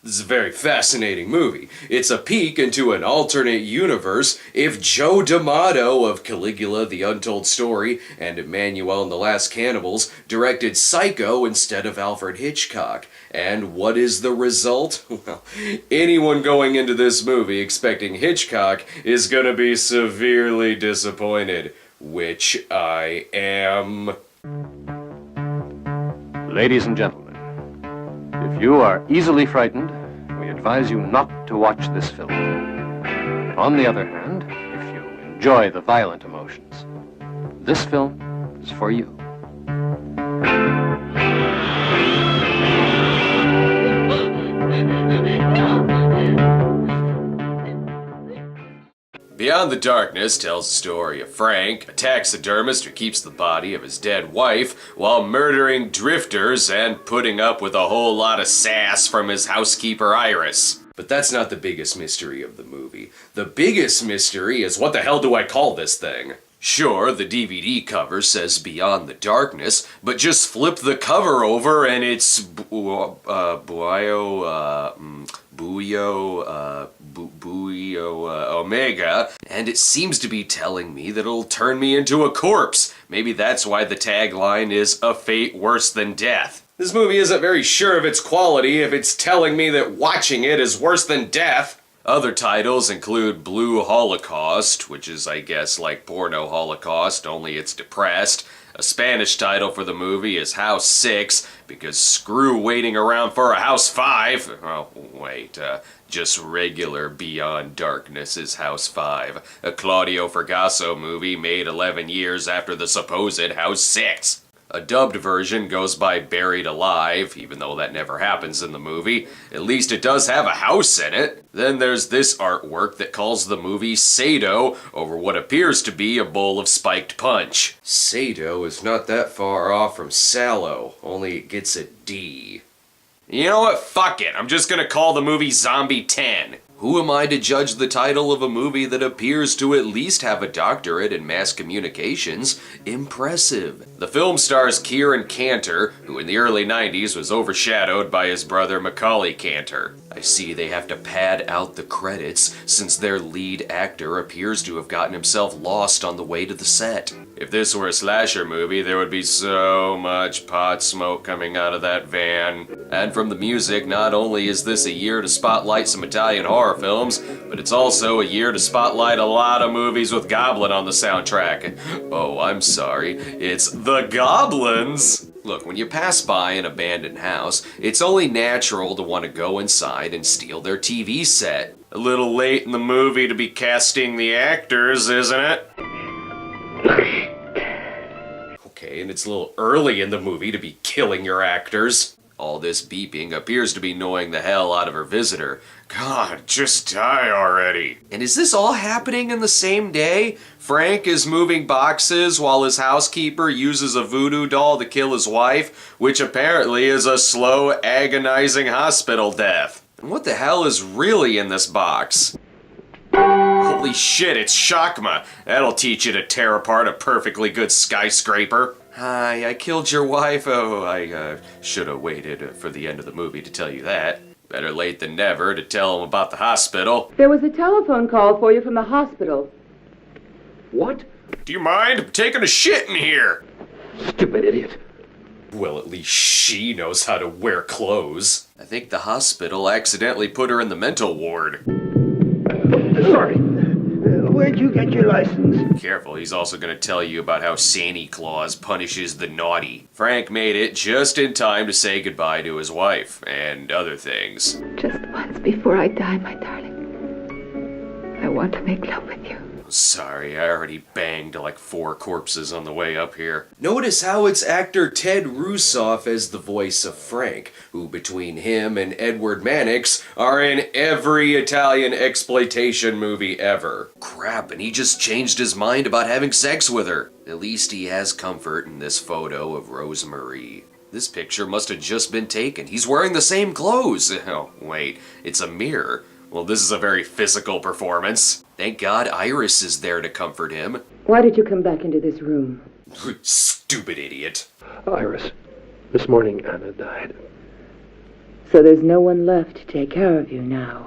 This is a very fascinating movie. It's a peek into an alternate universe if Joe D'Amato of Caligula, The Untold Story, and Emmanuel and the Last Cannibals directed Psycho instead of Alfred Hitchcock. And what is the result? Well, anyone going into this movie expecting Hitchcock is gonna be severely disappointed. Which I am. Ladies and gentlemen, if you are easily frightened, we advise you not to watch this film. On the other hand, if you enjoy the violent emotions, this film is for you. Beyond the Darkness tells the story of Frank, a taxidermist who keeps the body of his dead wife while murdering drifters and putting up with a whole lot of sass from his housekeeper Iris. But that's not the biggest mystery of the movie. The biggest mystery is what the hell do I call this thing? Sure, the DVD cover says Beyond the Darkness, but just flip the cover over and it's BUIO Omega, and it seems to be telling me that it'll turn me into a corpse. Maybe that's why the tagline is a fate worse than death. This movie isn't very sure of its quality if it's telling me that watching it is worse than death. Other titles include Blue Holocaust, which is, I guess, like Porno Holocaust, only it's depressed. A Spanish title for the movie is House 6, because screw waiting around for a House 5. Oh, wait, just regular Beyond Darkness is House 5, a Claudio Fragasso movie made 11 years after the supposed House 6. A dubbed version goes by Buried Alive, even though that never happens in the movie. At least it does have a house in it. Then there's this artwork that calls the movie Sado over what appears to be a bowl of spiked punch. Sado is not that far off from Sallow, only it gets a D. You know what? Fuck it. I'm just gonna call the movie Zombie 10. Who am I to judge the title of a movie that appears to at least have a doctorate in mass communications? Impressive. The film stars Kieran Cantor, who in the early 90s was overshadowed by his brother Macaulay Cantor. I see they have to pad out the credits since their lead actor appears to have gotten himself lost on the way to the set. If this were a slasher movie, there would be so much pot smoke coming out of that van. And from the music, not only is this a year to spotlight some Italian horror films, but it's also a year to spotlight a lot of movies with Goblin on the soundtrack. Oh, I'm sorry, it's The Goblins! Look, when you pass by an abandoned house, it's only natural to want to go inside and steal their TV set. A little late in the movie to be casting the actors, isn't it? Okay, and it's a little early in the movie to be killing your actors. All this beeping appears to be annoying the hell out of her visitor. God, just die already. And is this all happening in the same day? Frank is moving boxes while his housekeeper uses a voodoo doll to kill his wife, which apparently is a slow, agonizing hospital death. And what the hell is really in this box? Holy shit, it's Shakma. That'll teach you to tear apart a perfectly good skyscraper. Hi, I killed your wife. Oh, I should have waited for the end of the movie to tell you that. Better late than never to tell him about the hospital. There was a telephone call for you from the hospital. What? Do you mind? I'm taking a shit in here. Stupid idiot. Well, at least she knows how to wear clothes. I think the hospital accidentally put her in the mental ward. Sorry. Where'd you get your license? Careful, he's also going to tell you about how Santa Claus punishes the naughty. Frank made it just in time to say goodbye to his wife, and other things. Just once before I die, my darling. I want to make love with you. Sorry, I already banged like 4 corpses on the way up here. Notice how it's actor Ted Russoff as the voice of Frank, who between him and Edward Mannix are in every Italian exploitation movie ever. Crap, and he just changed his mind about having sex with her. At least he has comfort in this photo of Rosemarie. This picture must have just been taken. He's wearing the same clothes. Oh, wait, it's a mirror. Well, this is a very physical performance. Thank God Iris is there to comfort him. Why did you come back into this room? Stupid idiot. Iris, this morning Anna died. So there's no one left to take care of you now.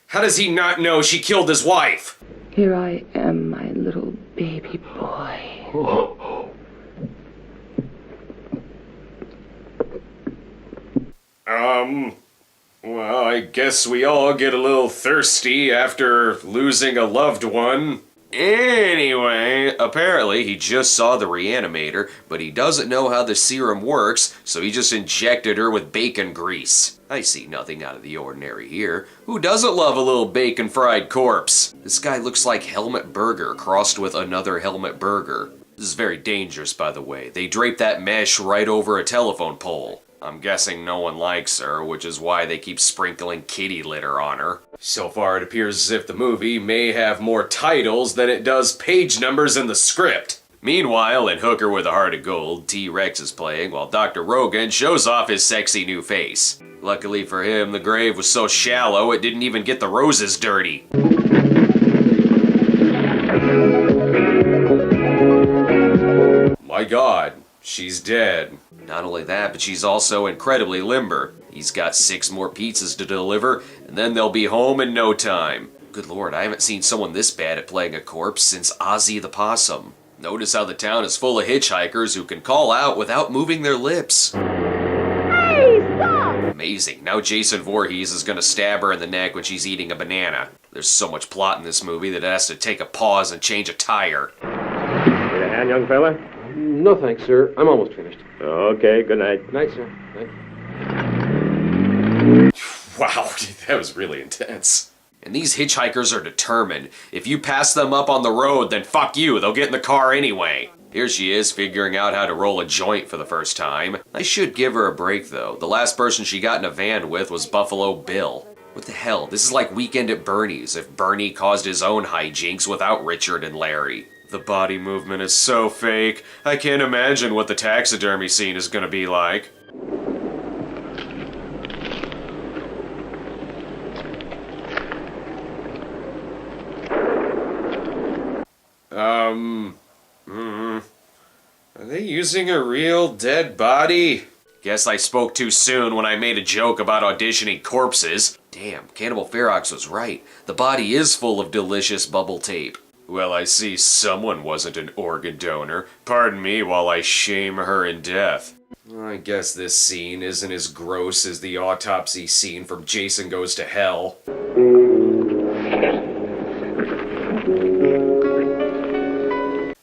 How does he not know she killed his wife? Here I am, my little baby boy. Well, I guess we all get a little thirsty after losing a loved one. Anyway, apparently he just saw the reanimator, but he doesn't know how the serum works, so he just injected her with bacon grease. I see nothing out of the ordinary here. Who doesn't love a little bacon fried corpse? This guy looks like Helmut Berger crossed with another Helmut Berger. This is very dangerous, by the way. They drape that mesh right over a telephone pole. I'm guessing no one likes her, which is why they keep sprinkling kitty litter on her. So far, it appears as if the movie may have more titles than it does page numbers in the script. Meanwhile, in Hooker with a Heart of Gold, T-Rex is playing while Dr. Rogan shows off his sexy new face. Luckily for him, the grave was so shallow it didn't even get the roses dirty. My God, she's dead. Not only that, but she's also incredibly limber. He's got 6 more pizzas to deliver, and then they'll be home in no time. Good Lord, I haven't seen someone this bad at playing a corpse since Ozzy the Possum. Notice how the town is full of hitchhikers who can call out without moving their lips. Hey, stop! Amazing. Now Jason Voorhees is gonna stab her in the neck when she's eating a banana. There's so much plot in this movie that it has to take a pause and change a tire. Need a hand, young fella? No thanks, sir. I'm almost finished. Okay, good night. Good night, sir. Night. Wow, that was really intense. And these hitchhikers are determined. If you pass them up on the road, then fuck you, they'll get in the car anyway. Here she is, figuring out how to roll a joint for the first time. I should give her a break, though. The last person she got in a van with was Buffalo Bill. What the hell? This is like Weekend at Bernie's if Bernie caused his own hijinks without Richard and Larry. The body movement is so fake. I can't imagine what the taxidermy scene is gonna be like. Are they using a real dead body? Guess I spoke too soon when I made a joke about auditioning corpses. Damn, Cannibal Ferox was right. The body is full of delicious bubble tape. Well, I see someone wasn't an organ donor. Pardon me while I shame her in death. I guess this scene isn't as gross as the autopsy scene from Jason Goes to Hell.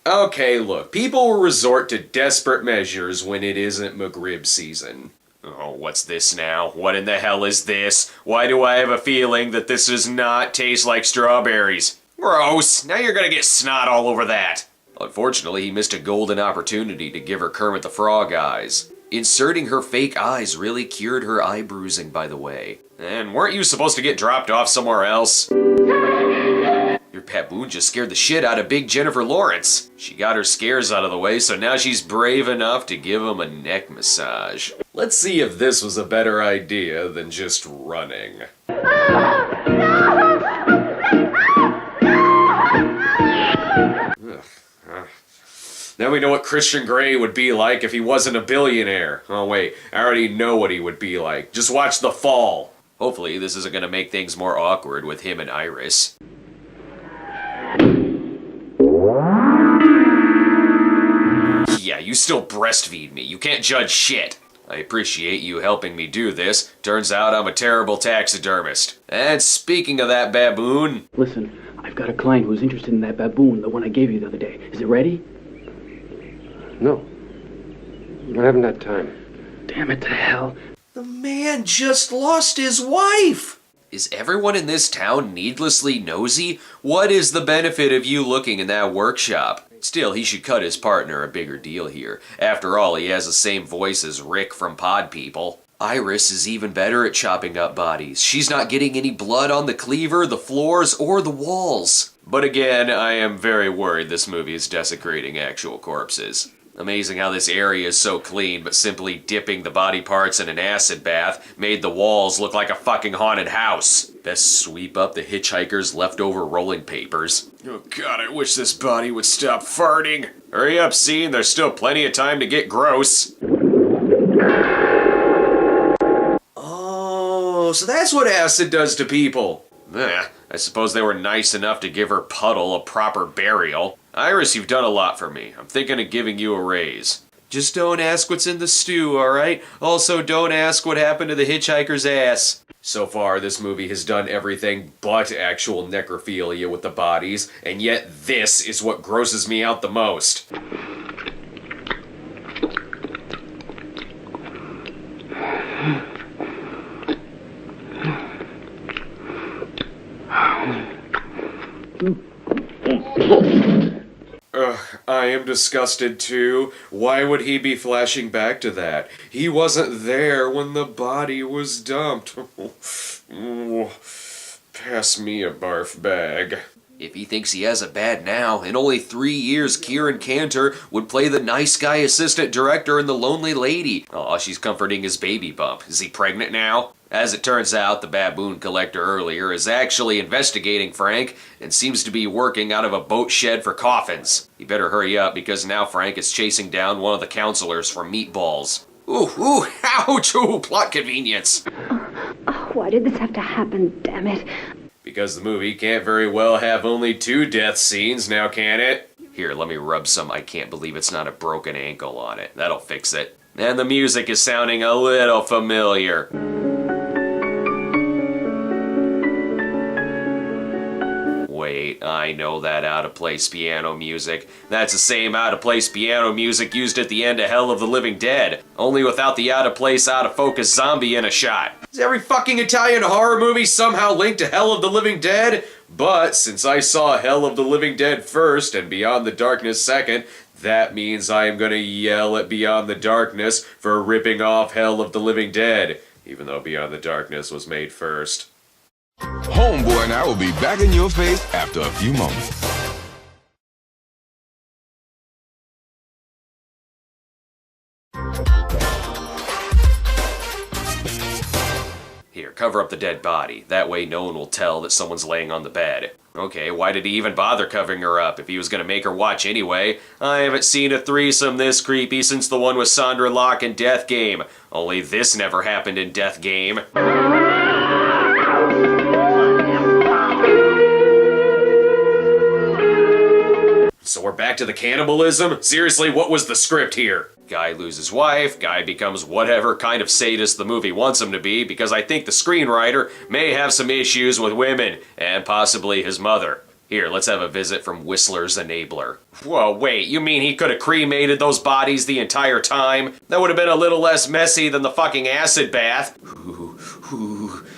Okay, look, people will resort to desperate measures when it isn't McRib season. Oh, what's this now? What in the hell is this? Why do I have a feeling that this does not taste like strawberries? Gross! Now you're gonna get snot all over that! Unfortunately, he missed a golden opportunity to give her Kermit the Frog eyes. Inserting her fake eyes really cured her eye bruising, by the way. And weren't you supposed to get dropped off somewhere else? Your baboon just scared the shit out of Big Jennifer Lawrence. She got her scares out of the way, so now she's brave enough to give him a neck massage. Let's see if this was a better idea than just running. Now we know what Christian Grey would be like if he wasn't a billionaire. Oh wait, I already know what he would be like. Just watch The Fall. Hopefully this isn't gonna make things more awkward with him and Iris. Yeah, you still breastfeed me. You can't judge shit. I appreciate you helping me do this. Turns out I'm a terrible taxidermist. And speaking of that baboon... Listen, I've got a client who's interested in that baboon, the one I gave you the other day. Is it ready? No. I haven't had time. Damn it to hell. The man just lost his wife! Is everyone in this town needlessly nosy? What is the benefit of you looking in that workshop? Still, he should cut his partner a bigger deal here. After all, he has the same voice as Rick from Pod People. Iris is even better at chopping up bodies. She's not getting any blood on the cleaver, the floors, or the walls. But again, I am very worried this movie is desecrating actual corpses. Amazing how this area is so clean, but simply dipping the body parts in an acid bath made the walls look like a fucking haunted house. Best sweep up the hitchhiker's leftover rolling papers. Oh god, I wish this body would stop farting. Hurry up, scene, there's still plenty of time to get gross. Oh, so that's what acid does to people. I suppose they were nice enough to give her Puddle a proper burial. Iris, you've done a lot for me. I'm thinking of giving you a raise. Just don't ask what's in the stew, alright? Also, don't ask what happened to the hitchhiker's ass. So far, this movie has done everything but actual necrophilia with the bodies, and yet this is what grosses me out the most. I am disgusted too. Why would he be flashing back to that? He wasn't there when the body was dumped. Pass me a barf bag. If he thinks he has it bad now, in only 3 years Kieran Cantor would play the nice guy assistant director in The Lonely Lady. Aw, she's comforting his baby bump. Is he pregnant now? As it turns out, the baboon collector earlier is actually investigating Frank and seems to be working out of a boat shed for coffins. You better hurry up because now Frank is chasing down one of the counselors for meatballs. Ooh, ouch, ooh, plot convenience. Oh, why did this have to happen, damn it? Because the movie can't very well have only 2 death scenes, now can it? Here, let me rub some I can't believe it's not a broken ankle on it. That'll fix it. And the music is sounding a little familiar. Wait, I know that out-of-place piano music. That's the same out-of-place piano music used at the end of Hell of the Living Dead, only without the out-of-place, out-of-focus zombie in a shot. Is every fucking Italian horror movie somehow linked to Hell of the Living Dead? But since I saw Hell of the Living Dead first and Beyond the Darkness second, that means I am gonna yell at Beyond the Darkness for ripping off Hell of the Living Dead, even though Beyond the Darkness was made first. Homeboy and I will be back in your face after a few moments. Here, cover up the dead body. That way no one will tell that someone's laying on the bed. Okay, why did he even bother covering her up if he was gonna make her watch anyway? I haven't seen a threesome this creepy since the one with Sandra Locke in Death Game. Only this never happened in Death Game. So we're back to the cannibalism? Seriously, what was the script here? Guy loses wife, guy becomes whatever kind of sadist the movie wants him to be, because I think the screenwriter may have some issues with women, and possibly his mother. Here, let's have a visit from Whistler's enabler. Whoa, wait, you mean he could have cremated those bodies the entire time? That would have been a little less messy than the fucking acid bath. Ooh,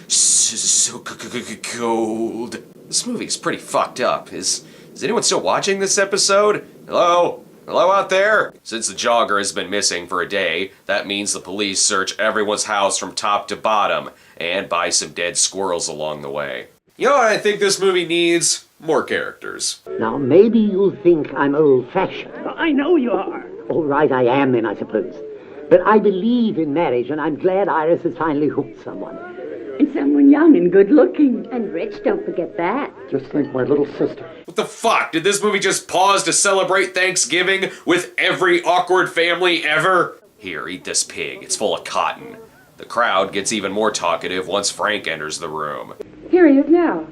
so cold. This movie's pretty fucked up. Is anyone still watching this episode? Hello? Hello out there? Since the jogger has been missing for a day, that means the police search everyone's house from top to bottom and buy some dead squirrels along the way. You know what I think this movie needs? More characters. Now, maybe you think I'm old-fashioned. I know you are. All right, I am then, I suppose. But I believe in marriage, and I'm glad Iris has finally hooked someone. And someone young and good-looking. And rich, don't forget that. Just think, my little sister. What the fuck? Did this movie just pause to celebrate Thanksgiving with every awkward family ever? Here, eat this pig. It's full of cotton. The crowd gets even more talkative once Frank enters the room. Here he is now.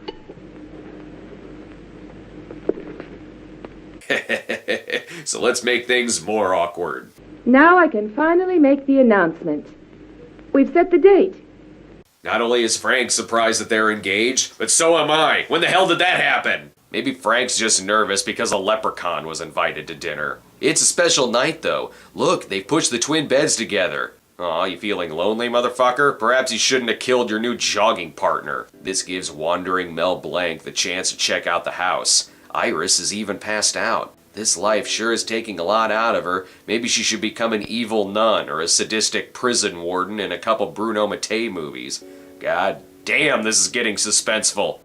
So let's make things more awkward. Now I can finally make the announcement. We've set the date. Not only is Frank surprised that they're engaged, but so am I. When the hell did that happen? Maybe Frank's just nervous because a leprechaun was invited to dinner. It's a special night, though. Look, they've pushed the twin beds together. Aw, you feeling lonely, motherfucker? Perhaps you shouldn't have killed your new jogging partner. This gives wandering Mel Blanc the chance to check out the house. Iris is even passed out. This life sure is taking a lot out of her. Maybe she should become an evil nun or a sadistic prison warden in a couple Bruno Mattei movies. God damn, this is getting suspenseful.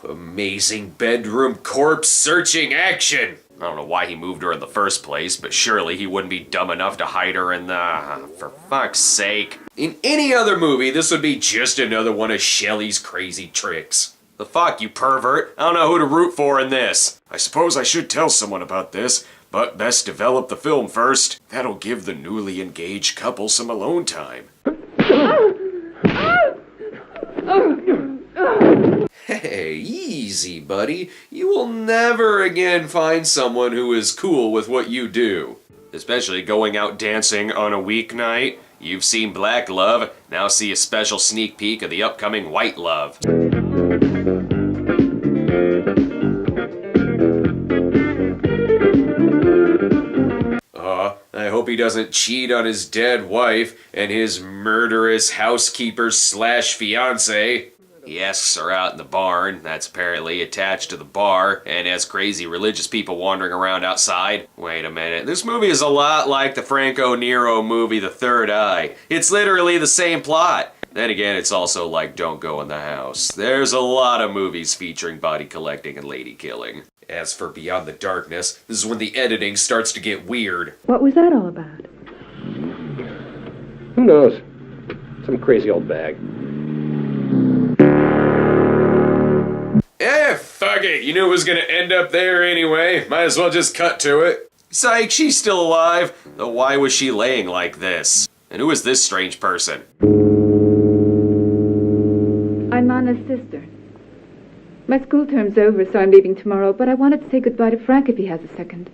Amazing bedroom corpse searching action! I don't know why he moved her in the first place, but surely he wouldn't be dumb enough to hide her in the... for fuck's sake. In any other movie, this would be just another one of Shelley's crazy tricks. The fuck, you pervert? I don't know who to root for in this. I suppose I should tell someone about this, But best develop the film first. That'll give the newly engaged couple some alone time. Hey, easy, buddy. You will never again find someone who is cool with what you do. Especially going out dancing on a weeknight. You've seen Black Love, now see a special sneak peek of the upcoming White Love. I hope he doesn't cheat on his dead wife and his murderous housekeeper slash fiance. He asks her out in the barn, that's apparently attached to the bar, and has crazy religious people wandering around outside. Wait a minute, this movie is a lot like the Franco Nero movie The Third Eye. It's literally the same plot. Then again, it's also like Don't Go in the House. There's a lot of movies featuring body collecting and lady killing. As for Beyond the Darkness, this is when the editing starts to get weird. What was that all about? Who knows? Some crazy old bag. Fuck it, you knew it was gonna end up there anyway. Might as well just cut to it. Psych, she's still alive. Though why was she laying like this? And who is this strange person? I'm Anna's sister. My school term's over, so I'm leaving tomorrow, but I wanted to say goodbye to Frank if he has a second.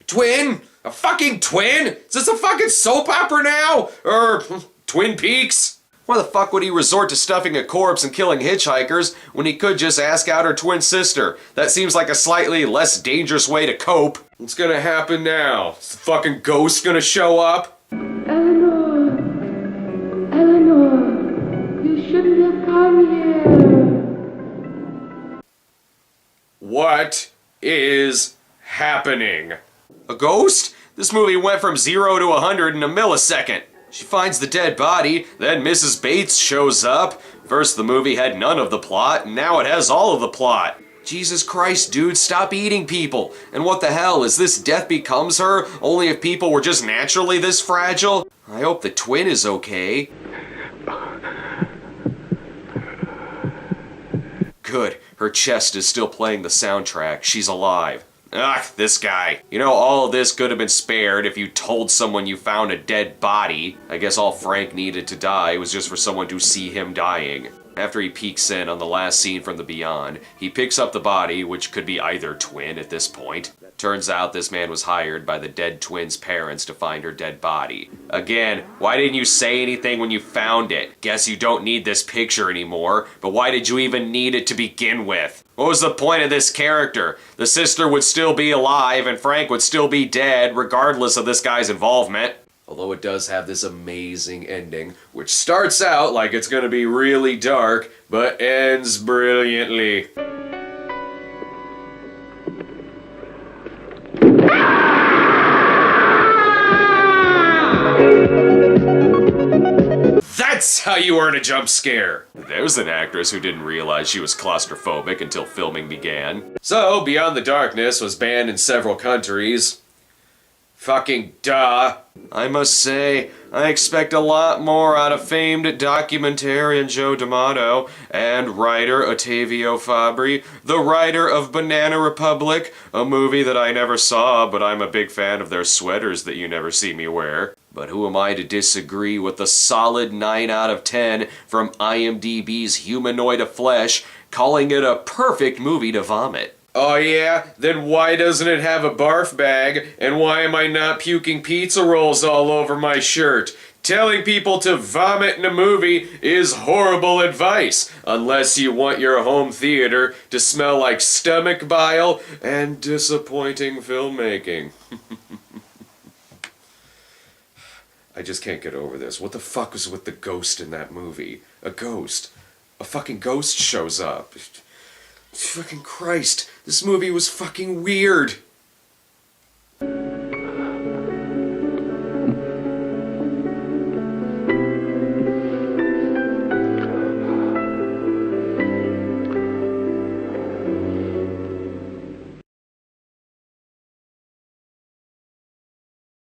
Twin? A fucking twin? Is this a fucking soap opera now? Or Twin Peaks? Why the fuck would he resort to stuffing a corpse and killing hitchhikers when he could just ask out her twin sister? That seems like a slightly less dangerous way to cope. What's gonna happen now? Is the fucking ghost gonna show up? Eleanor! Eleanor! You shouldn't have come here! What is happening? A ghost? This movie went from 0 to 100 in a millisecond. She finds the dead body, then Mrs. Bates shows up. First the movie had none of the plot, and now it has all of the plot. Jesus Christ, dude, stop eating people. And what the hell, is this death becomes her, only if people were just naturally this fragile? I hope the twin is okay. Good, her chest is still playing the soundtrack. She's alive. Ugh, this guy. You know, all of this could have been spared if you told someone you found a dead body. I guess all Frank needed to die was just for someone to see him dying. After he peeks in on the last scene from the Beyond, he picks up the body, which could be either twin at this point. Turns out this man was hired by the dead twin's parents to find her dead body. Again, why didn't you say anything when you found it? Guess you don't need this picture anymore, but why did you even need it to begin with? What was the point of this character? The sister would still be alive and Frank would still be dead, regardless of this guy's involvement. Although it does have this amazing ending, which starts out like it's gonna be really dark, but ends brilliantly. That's how you earn a jump scare! There's an actress who didn't realize she was claustrophobic until filming began. So, Beyond the Darkness was banned in several countries. Fucking duh. I must say, I expect a lot more out of famed documentarian Joe D'Amato and writer Ottavio Fabri, the writer of Banana Republic, a movie that I never saw, but I'm a big fan of their sweaters that you never see me wear. But who am I to disagree with the solid 9 out of 10 from IMDb's Humanoid of Flesh, calling it a perfect movie to vomit? Oh yeah? Then why doesn't it have a barf bag? And why am I not puking pizza rolls all over my shirt? Telling people to vomit in a movie is horrible advice, unless you want your home theater to smell like stomach bile and disappointing filmmaking. I just can't get over this. What the fuck was with the ghost in that movie? A ghost. A fucking ghost shows up. Fucking Christ. This movie was fucking weird.